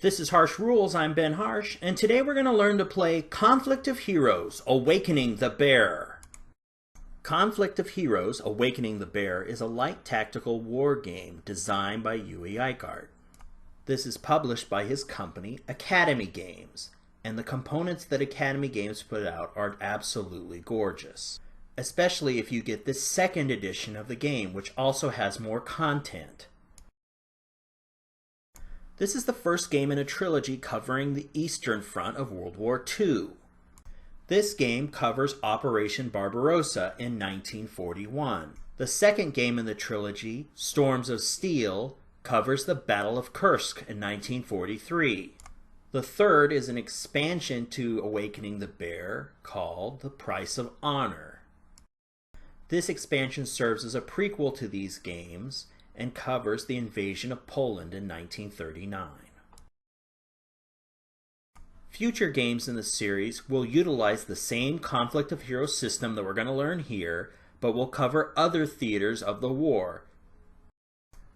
This is Harsh Rules, I'm Ben Harsh, and today we're going to learn to play Conflict of Heroes, Awakening the Bear. Conflict of Heroes, Awakening the Bear is a light tactical war game designed by Uwe Eichart. This is published by his company, Academy Games, and the components that Academy Games put out are absolutely gorgeous, especially if you get the second edition of the game, which also has more content. This is the first game in a trilogy covering the Eastern Front of World War II. This game covers Operation Barbarossa in 1941. The second game in the trilogy, Storms of Steel, covers the Battle of Kursk in 1943. The third is an expansion to Awakening the Bear called The Price of Honor. This expansion serves as a prequel to these games and covers the invasion of Poland in 1939. Future games in the series will utilize the same Conflict of Heroes system that we're going to learn here, but will cover other theaters of the war.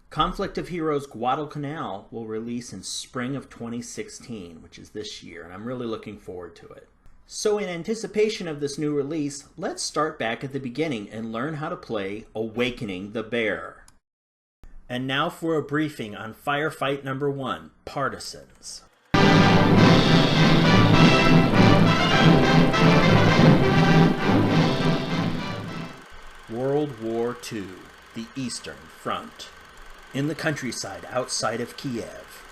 Conflict of Heroes Guadalcanal will release in spring of 2016, which is this year, and I'm really looking forward to it. So in anticipation of this new release, let's start back at the beginning and learn how to play Awakening the Bear. And now for a briefing on Firefight Number 1, Partisans. World War II, the Eastern Front. In the countryside outside of Kiev,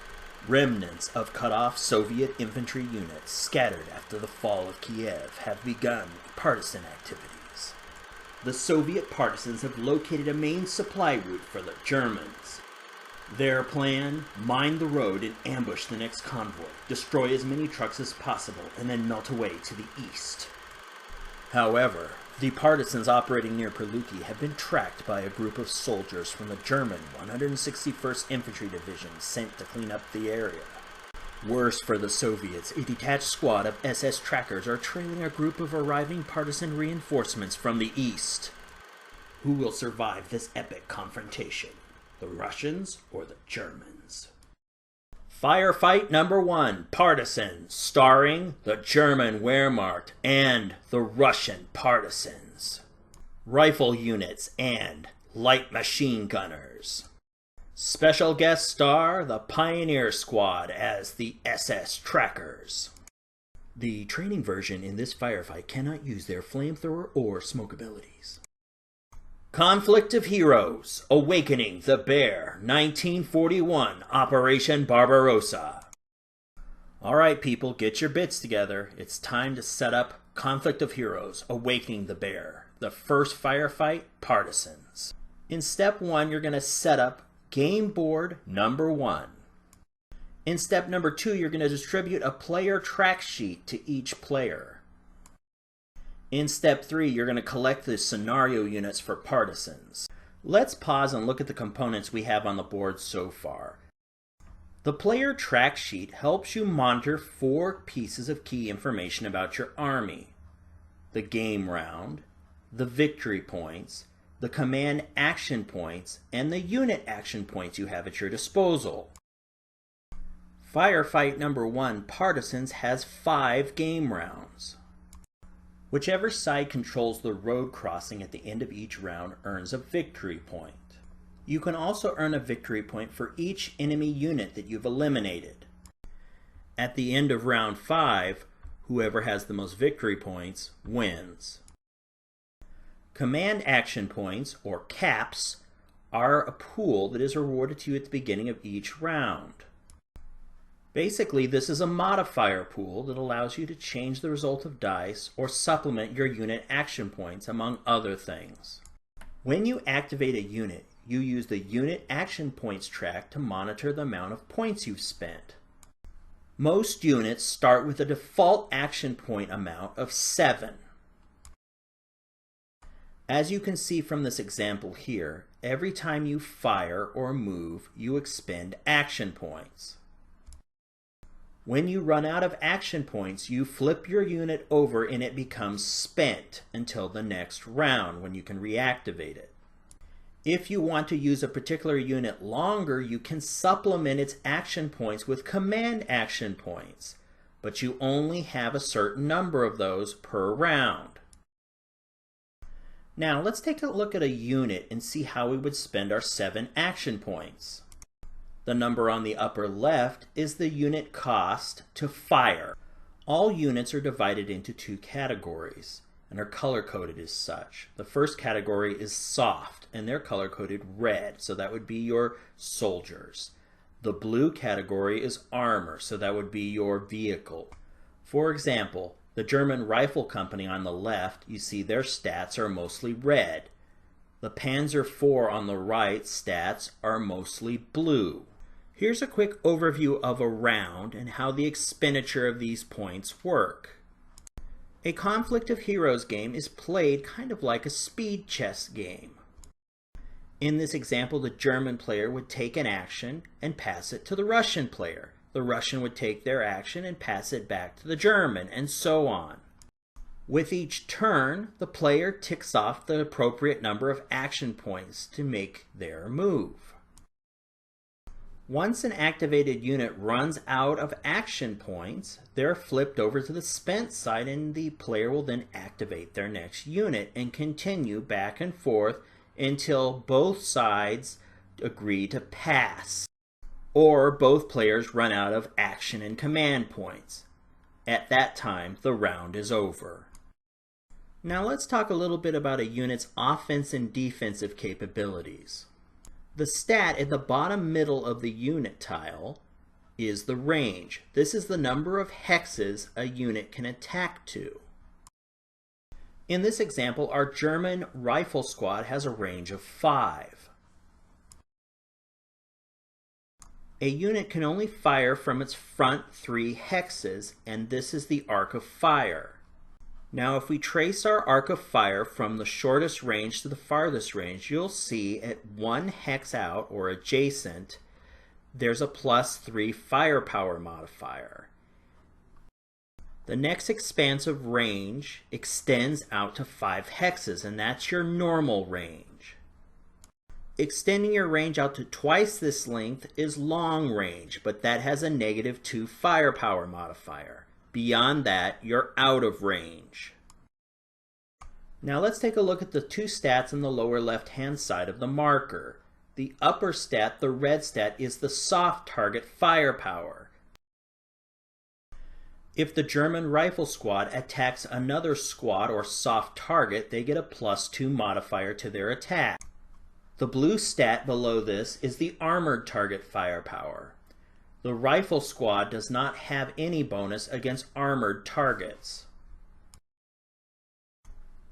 remnants of cut-off Soviet infantry units scattered after the fall of Kiev have begun partisan activities. The Soviet partisans have located a main supply route for the Germans. Their plan: mine the road and ambush the next convoy, destroy as many trucks as possible, and then melt away to the east. However, the partisans operating near Perluki have been tracked by a group of soldiers from the German 161st Infantry Division sent to clean up the area. Worse for the Soviets, a detached squad of SS trackers are trailing a group of arriving partisan reinforcements from the east. Who will survive this epic confrontation? The Russians or the Germans? Firefight Number 1, Partisans, starring the German Wehrmacht and the Russian partisans. Rifle units and light machine gunners. Special guest star the Pioneer Squad as the SS Trackers. The training version in this firefight cannot use their flamethrower or smoke abilities. Conflict of Heroes, Awakening the Bear, 1941, Operation Barbarossa. Alright people, get your bits together. It's time to set up Conflict of Heroes, Awakening the Bear. The first firefight, Partisans. In step 1, you're going to set up Game Board Number 1. In step number 2, you're going to distribute a player track sheet to each player. In step 3, you're going to collect the scenario units for partisans. Let's pause and look at the components we have on the board so far. The player track sheet helps you monitor 4 pieces of key information about your army: the game round, the victory points, the command action points, and the unit action points you have at your disposal. Firefight Number 1, Partisans, has 5 game rounds. Whichever side controls the road crossing at the end of each round earns a victory point. You can also earn a victory point for each enemy unit that you've eliminated. At the end of round 5, whoever has the most victory points wins. Command action points, or CAPs, are a pool that is awarded to you at the beginning of each round. Basically, this is a modifier pool that allows you to change the result of dice or supplement your unit action points, among other things. When you activate a unit, you use the Unit Action Points track to monitor the amount of points you've spent. Most units start with a default action point amount of 7. As you can see from this example here, every time you fire or move, you expend action points. When you run out of action points, you flip your unit over and it becomes spent until the next round when you can reactivate it. If you want to use a particular unit longer, you can supplement its action points with command action points, but you only have a certain number of those per round. Now let's take a look at a unit and see how we would spend our 7 action points. The number on the upper left is the unit cost to fire. All units are divided into 2 categories and are color-coded as such. The first category is soft, and they're color-coded red, so that would be your soldiers. The blue category is armor, so that would be your vehicle. For example, the German Rifle Company on the left, you see their stats are mostly red. The Panzer IV on the right stats are mostly blue. Here's a quick overview of a round and how the expenditure of these points work. A Conflict of Heroes game is played kind of like a speed chess game. In this example, the German player would take an action and pass it to the Russian player. The Russian would take their action and pass it back to the German, and so on. With each turn, the player ticks off the appropriate number of action points to make their move. Once an activated unit runs out of action points, they're flipped over to the spent side, and the player will then activate their next unit and continue back and forth until both sides agree to pass, or both players run out of action and command points. At that time, the round is over. Now let's talk a little bit about a unit's offense and defensive capabilities. The stat in the bottom middle of the unit tile is the range. This is the number of hexes a unit can attack to. In this example, our German rifle squad has a range of 5. A unit can only fire from its front 3 hexes, and this is the arc of fire. Now if we trace our arc of fire from the shortest range to the farthest range, you'll see at 1 hex out, or adjacent, there's a +3 firepower modifier. The next expansive range extends out to 5 hexes, and that's your normal range. Extending your range out to twice this length is long range, but that has a -2 firepower modifier. Beyond that, you're out of range. Now let's take a look at the 2 stats on the lower left-hand side of the marker. The upper stat, the red stat, is the soft target firepower. If the German rifle squad attacks another squad or soft target, they get a +2 modifier to their attack. The blue stat below this is the armored target firepower. The rifle squad does not have any bonus against armored targets.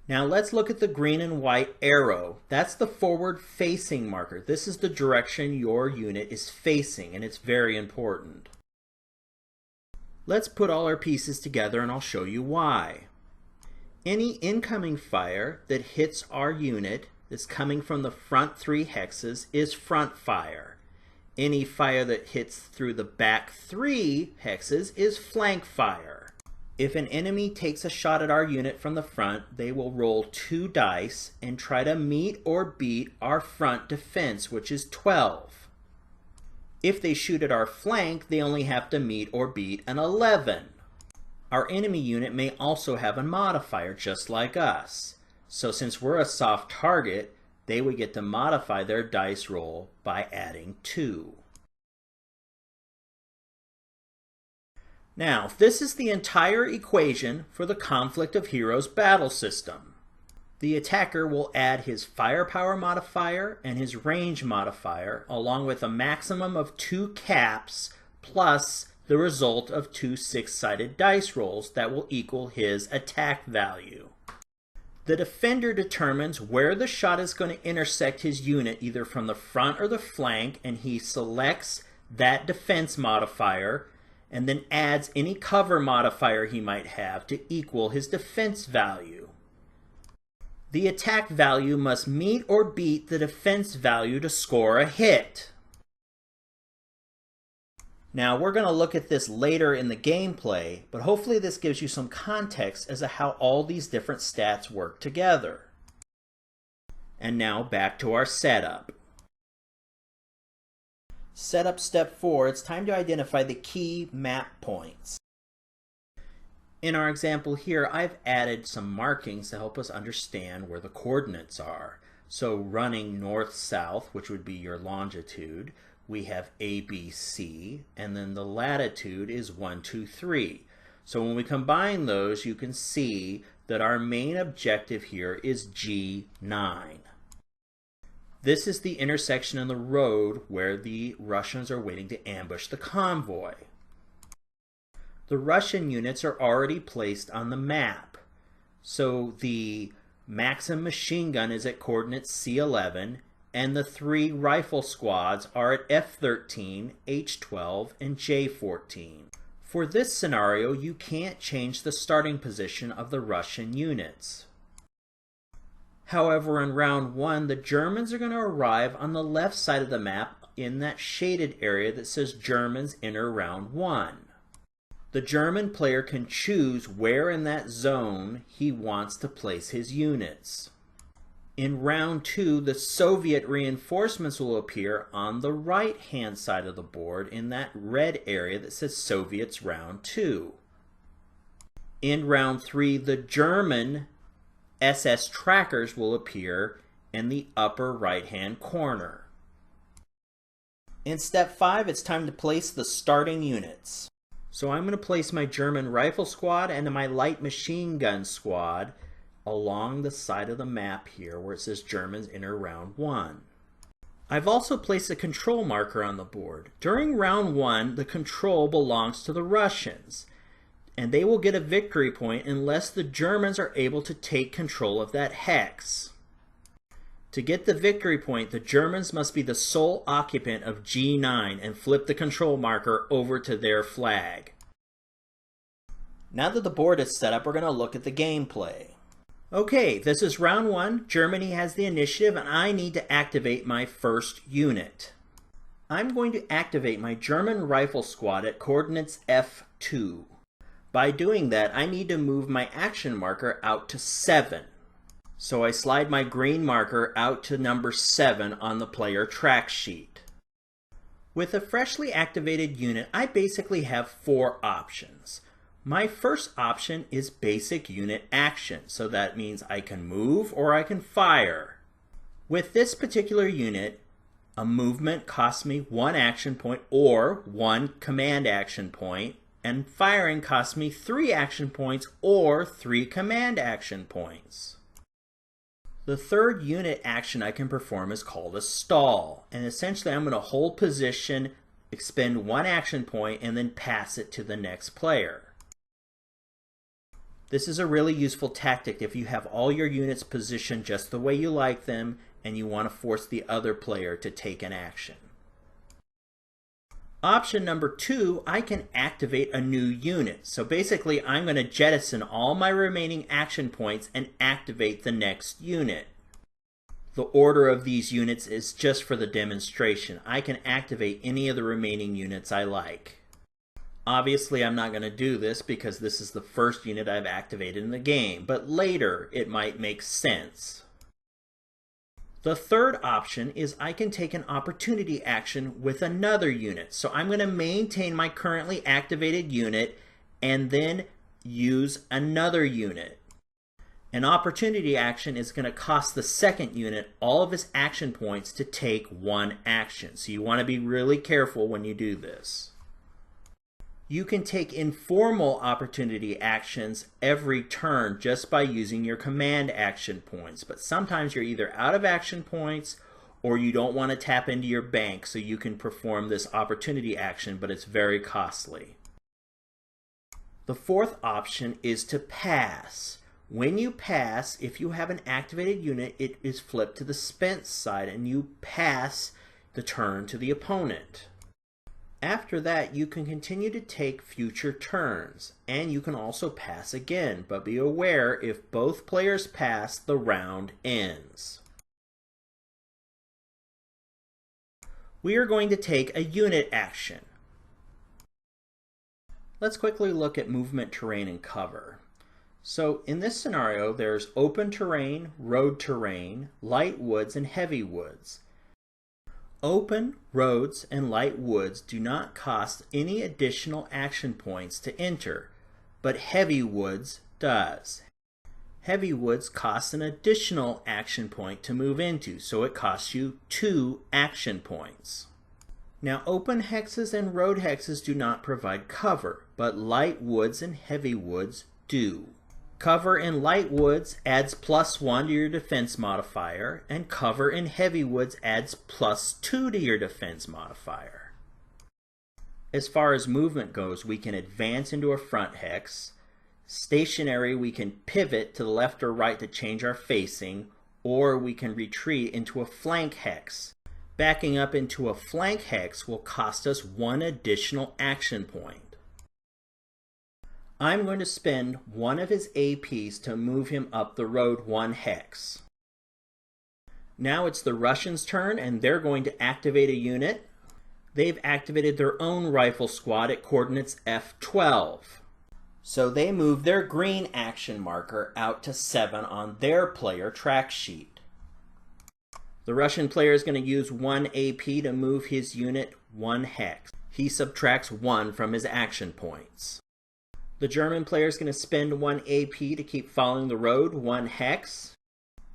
Now let's look at the green and white arrow. That's the forward-facing marker. This is the direction your unit is facing, and it's very important. Let's put all our pieces together and I'll show you why. Any incoming fire that hits our unit that's coming from the front 3 hexes is front fire. Any fire that hits through the back 3 hexes is flank fire. If an enemy takes a shot at our unit from the front, they will roll 2 dice and try to meet or beat our front defense, which is 12. If they shoot at our flank, they only have to meet or beat an 11. Our enemy unit may also have a modifier just like us. So since we're a soft target, they would get to modify their dice roll by adding 2. Now, this is the entire equation for the Conflict of Heroes battle system. The attacker will add his firepower modifier and his range modifier, along with a maximum of 2 caps, plus the result of 2 6-sided dice rolls that will equal his attack value. The defender determines where the shot is going to intersect his unit, either from the front or the flank, and he selects that defense modifier and then adds any cover modifier he might have to equal his defense value. The attack value must meet or beat the defense value to score a hit. Now, we're going to look at this later in the gameplay, but hopefully this gives you some context as to how all these different stats work together. And now back to our setup. Setup step 4, it's time to identify the key map points. In our example here, I've added some markings to help us understand where the coordinates are. So running north-south, which would be your longitude, we have A, B, C, and then the latitude is 1, 2, 3. So when we combine those, you can see that our main objective here is G9. This is the intersection in the road where the Russians are waiting to ambush the convoy. The Russian units are already placed on the map. So the Maxim machine gun is at coordinates C11, and the 3 rifle squads are at F13, H12, and J14. For this scenario, you can't change the starting position of the Russian units. However, in round 1, the Germans are going to arrive on the left side of the map in that shaded area that says Germans enter round 1. The German player can choose where in that zone he wants to place his units. In round 2, the Soviet reinforcements will appear on the right-hand side of the board in that red area that says Soviets round 2. In round 3, the German SS trackers will appear in the upper right-hand corner. In step 5, it's time to place the starting units. So I'm going to place my German rifle squad and my light machine gun squad along the side of the map here where it says Germans enter round 1. I've also placed a control marker on the board. During round 1, the control belongs to the Russians, and they will get a victory point unless the Germans are able to take control of that hex. To get the victory point, the Germans must be the sole occupant of G9 and flip the control marker over to their flag. Now that the board is set up, we're going to look at the gameplay. Okay, this is round 1. Germany has the initiative, and I need to activate my first unit. I'm going to activate my German rifle squad at coordinates F2. By doing that, I need to move my action marker out to 7. So I slide my green marker out to number 7 on the player track sheet. With a freshly activated unit, I basically have 4 options. My first option is basic unit action, so that means I can move or I can fire. With this particular unit, a movement costs me 1 action point or 1 command action point, and firing costs me 3 action points or 3 command action points. The third unit action I can perform is called a stall, and essentially I'm going to hold position, expend 1 action point, and then pass it to the next player. This is a really useful tactic if you have all your units positioned just the way you like them and you want to force the other player to take an action. Option number 2, I can activate a new unit. So basically I'm going to jettison all my remaining action points and activate the next unit. The order of these units is just for the demonstration. I can activate any of the remaining units I like. Obviously I'm not going to do this because this is the first unit I've activated in the game, but later it might make sense. The third option is I can take an opportunity action with another unit. So I'm going to maintain my currently activated unit and then use another unit. An opportunity action is going to cost the second unit all of its action points to take 1 action. So you want to be really careful when you do this. You can take informal opportunity actions every turn just by using your command action points, but sometimes you're either out of action points or you don't want to tap into your bank, so you can perform this opportunity action, but it's very costly. The fourth option is to pass. When you pass, if you have an activated unit, it is flipped to the spent side and you pass the turn to the opponent. After that, you can continue to take future turns, and you can also pass again, but be aware if both players pass, the round ends. We are going to take a unit action. Let's quickly look at movement, terrain, and cover. So in this scenario, there's open terrain, road terrain, light woods, and heavy woods. Open, roads, and light woods do not cost any additional action points to enter, but heavy woods does. Heavy woods costs an additional action point to move into, so it costs you 2 action points. Now, open hexes and road hexes do not provide cover, but light woods and heavy woods do. Cover in light woods adds +1 to your defense modifier, and cover in heavy woods adds +2 to your defense modifier. As far as movement goes, we can advance into a front hex. Stationary, we can pivot to the left or right to change our facing, or we can retreat into a flank hex. Backing up into a flank hex will cost us 1 additional action point. I'm going to spend 1 of his APs to move him up the road 1 hex. Now it's the Russians' turn, and they're going to activate a unit. They've activated their own rifle squad at coordinates F12. So they move their green action marker out to 7 on their player track sheet. The Russian player is going to use 1 AP to move his unit 1 hex. He subtracts 1 from his action points. The German player is going to spend 1 AP to keep following the road 1 hex.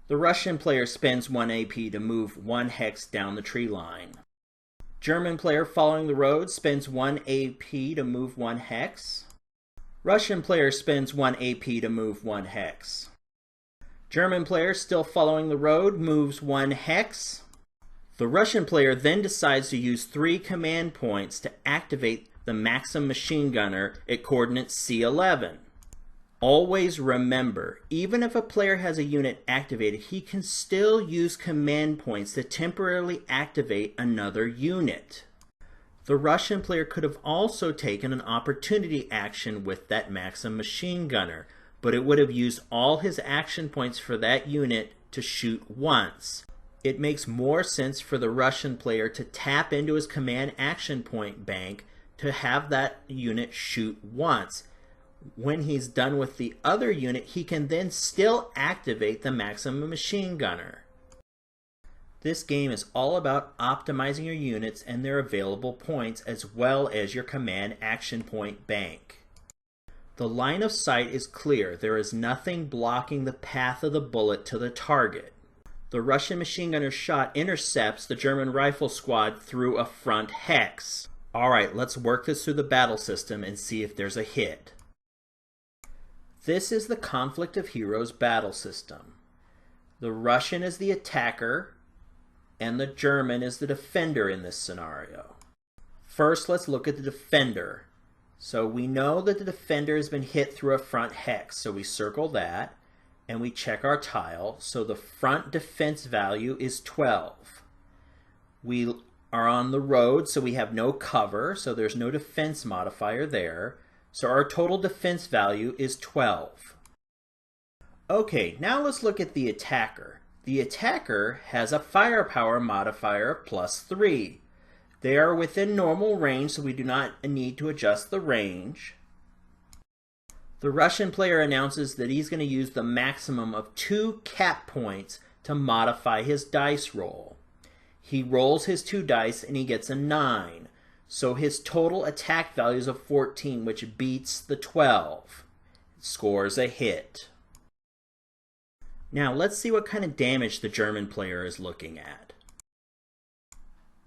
The Russian player spends 1 AP to move 1 hex down the tree line. German player following the road spends 1 AP to move 1 hex. Russian player spends 1 AP to move 1 hex. German player still following the road moves 1 hex. The Russian player then decides to use 3 command points to activate the Maxim machine gunner at coordinates C11. Always remember, even if a player has a unit activated, he can still use command points to temporarily activate another unit. The Russian player could have also taken an opportunity action with that Maxim machine gunner, but it would have used all his action points for that unit to shoot once. It makes more sense for the Russian player to tap into his command action point bank to have that unit shoot once. When he's done with the other unit, he can then still activate the Maxim machine gunner. This game is all about optimizing your units and their available points, as well as your command action point bank. The line of sight is clear. There is nothing blocking the path of the bullet to the target. The Russian machine gunner's shot intercepts the German rifle squad through a front hex. Alright, let's work this through the battle system and see if there's a hit. This is the Conflict of Heroes battle system. The Russian is the attacker, and the German is the defender in this scenario. First, let's look at the defender. So we know that the defender has been hit through a front hex, so we circle that, and we check our tile. So the front defense value is 12. We are on the road, so we have no cover, so there's no defense modifier there. So our total defense value is 12. Okay, now let's look at the attacker. The attacker has a firepower modifier of +3. They are within normal range, so we do not need to adjust the range. The Russian player announces that he's going to use the maximum of 2 cap points to modify his dice roll. He rolls his 2 dice and he gets a 9. So his total attack value is a 14, which beats the 12. It scores a hit. Now let's see what kind of damage the German player is looking at.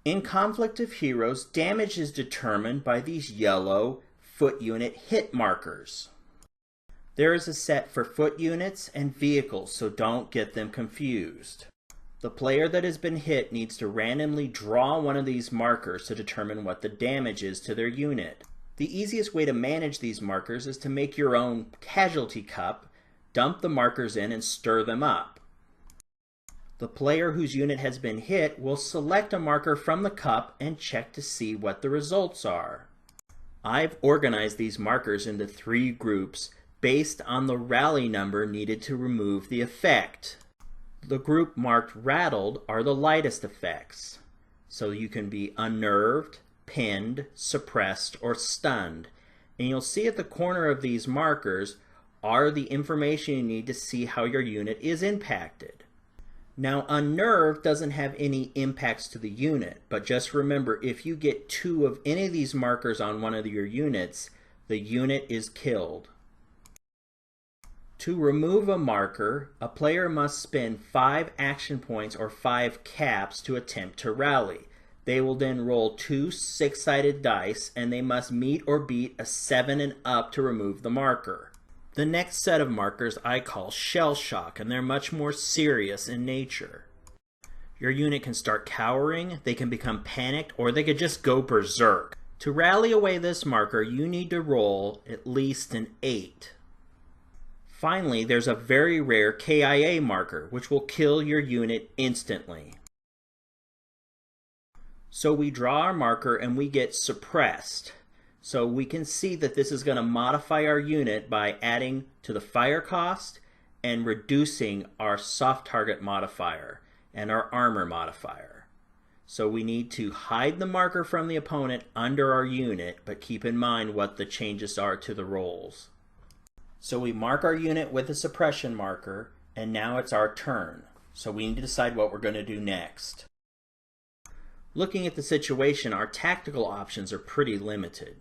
In Conflict of Heroes, damage is determined by these yellow foot unit hit markers. There is a set for foot units and vehicles, so don't get them confused. The player that has been hit needs to randomly draw one of these markers to determine what the damage is to their unit. The easiest way to manage these markers is to make your own casualty cup, dump the markers in, and stir them up. The player whose unit has been hit will select a marker from the cup and check to see what the results are. I've organized these markers into 3 groups based on the rally number needed to remove the effect. The group marked rattled are the lightest effects, so you can be unnerved, pinned, suppressed, or stunned. And you'll see at the corner of these markers are the information you need to see how your unit is impacted. Now, unnerved doesn't have any impacts to the unit, but just remember, if you get 2 of any of these markers on one of your units, the unit is killed. To remove a marker, a player must spend 5 action points or 5 caps to attempt to rally. They will then roll 2 6-sided dice, and they must meet or beat a 7 and up to remove the marker. The next set of markers I call shell shock, and they're much more serious in nature. Your unit can start cowering, they can become panicked, or they could just go berserk. To rally away this marker, you need to roll at least an 8. Finally, there's a very rare KIA marker, which will kill your unit instantly. So we draw our marker and we get suppressed. So we can see that this is going to modify our unit by adding to the fire cost and reducing our soft target modifier and our armor modifier. So we need to hide the marker from the opponent under our unit, but keep in mind what the changes are to the rolls. So we mark our unit with a suppression marker, and now it's our turn. So we need to decide what we're going to do next. Looking at the situation, our tactical options are pretty limited.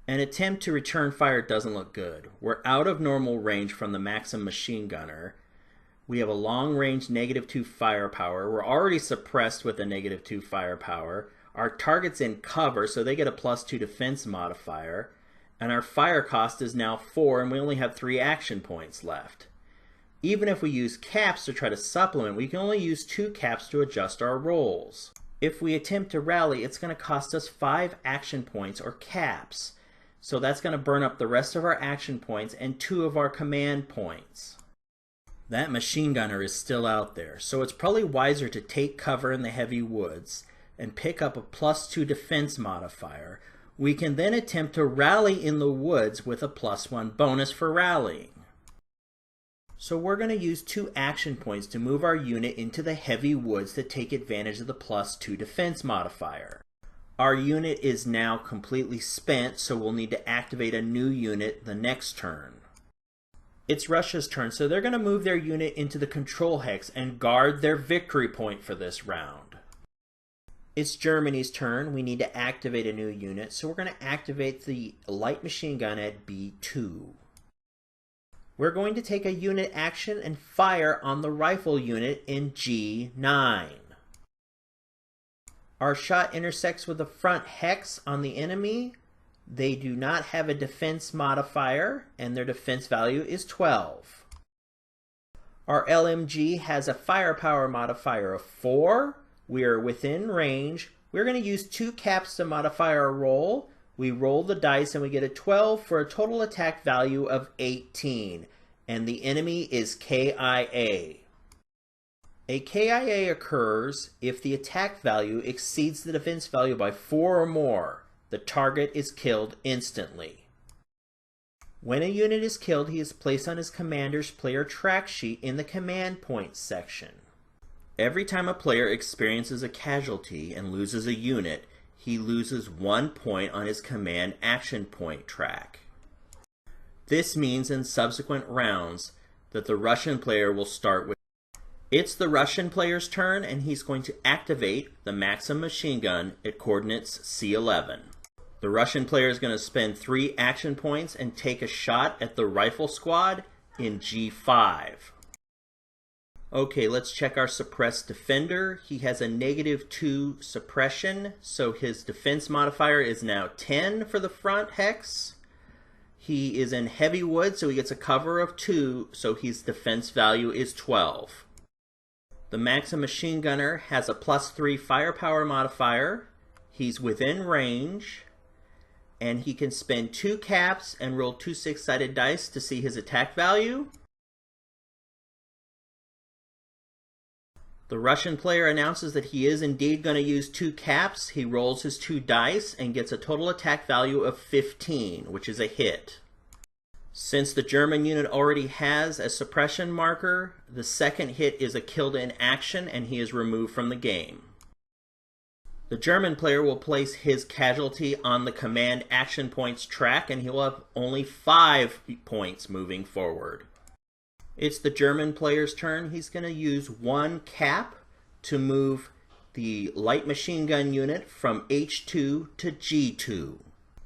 An attempt to return fire doesn't look good. We're out of normal range from the Maxim machine gunner. We have a long-range -2 firepower. We're already suppressed with a -2 firepower. Our target's in cover, so they get a +2 defense modifier. And our fire cost is now 4, and we only have 3 action points left. Even if we use caps to try to supplement, we can only use 2 caps to adjust our rolls. If we attempt to rally, it's going to cost us 5 action points or caps. So that's going to burn up the rest of our action points and 2 of our command points. That machine gunner is still out there, so it's probably wiser to take cover in the heavy woods and pick up a +2 defense modifier. We can then attempt to rally in the woods with a +1 bonus for rallying. So we're going to use 2 action points to move our unit into the heavy woods to take advantage of the +2 defense modifier. Our unit is now completely spent, so we'll need to activate a new unit the next turn. It's Russia's turn, so they're going to move their unit into the control hex and guard their victory point for this round. It's Germany's turn. We need to activate a new unit, so we're going to activate the light machine gun at B2. We're going to take a unit action and fire on the rifle unit in G9. Our shot intersects with the front hex on the enemy. They do not have a defense modifier, and their defense value is 12. Our LMG has a firepower modifier of 4. We are within range. We're going to use 2 caps to modify our roll. We roll the dice and we get a 12 for a total attack value of 18. And the enemy is KIA. A KIA occurs if the attack value exceeds the defense value by 4 or more. The target is killed instantly. When a unit is killed, he is placed on his commander's player track sheet in the command points section. Every time a player experiences a casualty and loses a unit, he loses 1 point on his command action point track. This means in subsequent rounds that the Russian player will start with. It's the Russian player's turn, and he's going to activate the Maxim machine gun at coordinates C11. The Russian player is going to spend 3 action points and take a shot at the rifle squad in G5. Okay, let's check our suppressed defender. He has a -2 suppression, so his defense modifier is now 10 for the front hex. He is in heavy wood, so he gets a cover of 2, so his defense value is 12. The Maxim machine gunner has a +3 firepower modifier. He's within range, and he can spend 2 caps and roll 2 6-sided dice to see his attack value. The Russian player announces that he is indeed going to use 2 caps. He rolls his 2 dice and gets a total attack value of 15, which is a hit. Since the German unit already has a suppression marker, the second hit is a kill to inaction and he is removed from the game. The German player will place his casualty on the command action points track, and he will have only 5 points moving forward. It's the German player's turn. He's going to use 1 cap to move the light machine gun unit from H2 to G2.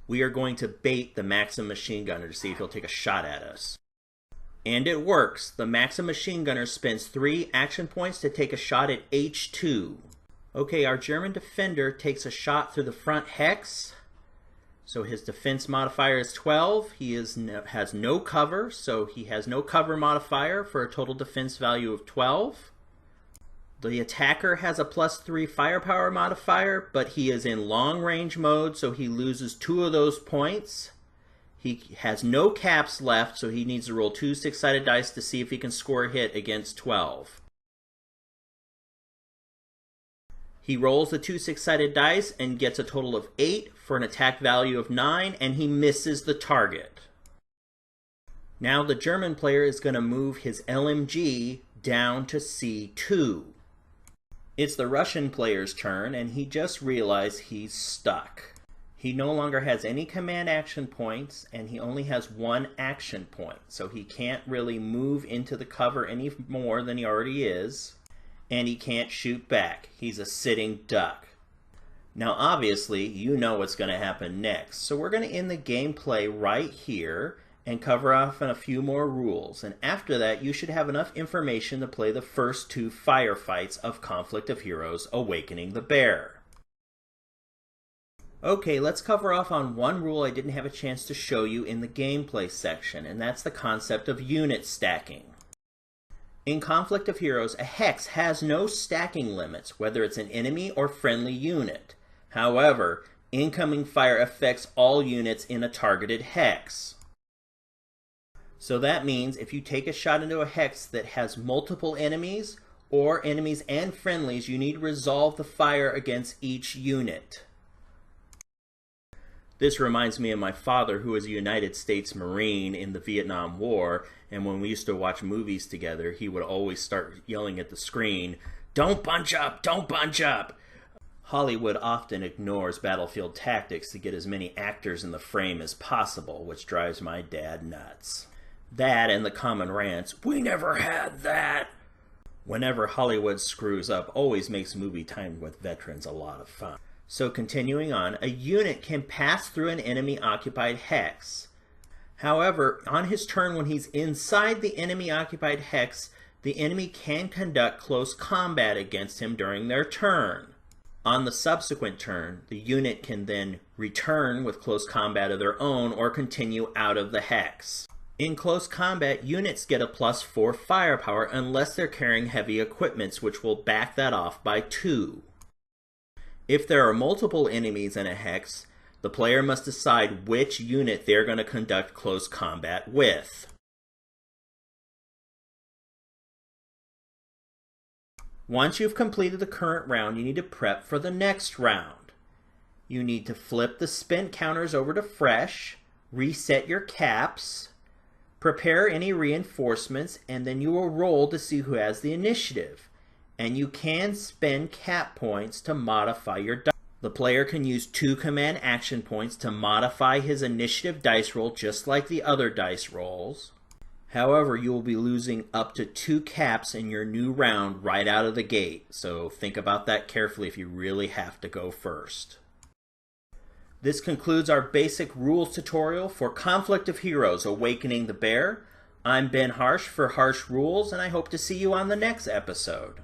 We are going to bait the Maxim machine gunner to see if he'll take a shot at us. And it works. The Maxim machine gunner spends 3 action points to take a shot at H2. Okay, our German defender takes a shot through the front hex. So his defense modifier is 12. He has no cover, so he has no cover modifier for a total defense value of 12. The attacker has a +3 firepower modifier, but he is in long range mode, so he loses 2 of those points. He has no caps left, so he needs to roll 2 6-sided dice to see if he can score a hit against 12. He rolls the 2 6-sided dice and gets a total of 8 for an attack value of 9, and he misses the target. Now the German player is going to move his LMG down to C2. It's the Russian player's turn, and he just realized he's stuck. He no longer has any command action points, and he only has 1 action point, so he can't really move into the cover any more than he already is. And he can't shoot back. He's a sitting duck. Now obviously you know what's going to happen next, so we're going to end the gameplay right here and cover off on a few more rules, and after that you should have enough information to play the first 2 firefights of Conflict of Heroes: Awakening the Bear. Okay, let's cover off on one rule I didn't have a chance to show you in the gameplay section, and that's the concept of unit stacking. In Conflict of Heroes, a hex has no stacking limits, whether it's an enemy or friendly unit. However, incoming fire affects all units in a targeted hex. So that means if you take a shot into a hex that has multiple enemies, or enemies and friendlies, you need to resolve the fire against each unit. This reminds me of my father, who was a United States Marine in the Vietnam War, and when we used to watch movies together, he would always start yelling at the screen, "Don't bunch up! Don't bunch up!" Hollywood often ignores battlefield tactics to get as many actors in the frame as possible, which drives my dad nuts. That and the common rants, "We never had that!" Whenever Hollywood screws up, always makes movie time with veterans a lot of fun. So continuing on, a unit can pass through an enemy-occupied hex. However, on his turn when he's inside the enemy-occupied hex, the enemy can conduct close combat against him during their turn. On the subsequent turn, the unit can then return with close combat of their own or continue out of the hex. In close combat, units get a +4 firepower unless they're carrying heavy equipments, which will back that off by 2. If there are multiple enemies in a hex, the player must decide which unit they're going to conduct close combat with. Once you've completed the current round, you need to prep for the next round. You need to flip the spent counters over to fresh, reset your caps, prepare any reinforcements, and then you will roll to see who has the initiative. And you can spend cap points to modify your dice. The player can use 2 command action points to modify his initiative dice roll just like the other dice rolls. However, you will be losing up to 2 caps in your new round right out of the gate, so think about that carefully if you really have to go first. This concludes our basic rules tutorial for Conflict of Heroes: Awakening the Bear. I'm Ben Harsh for Harsh Rules, and I hope to see you on the next episode.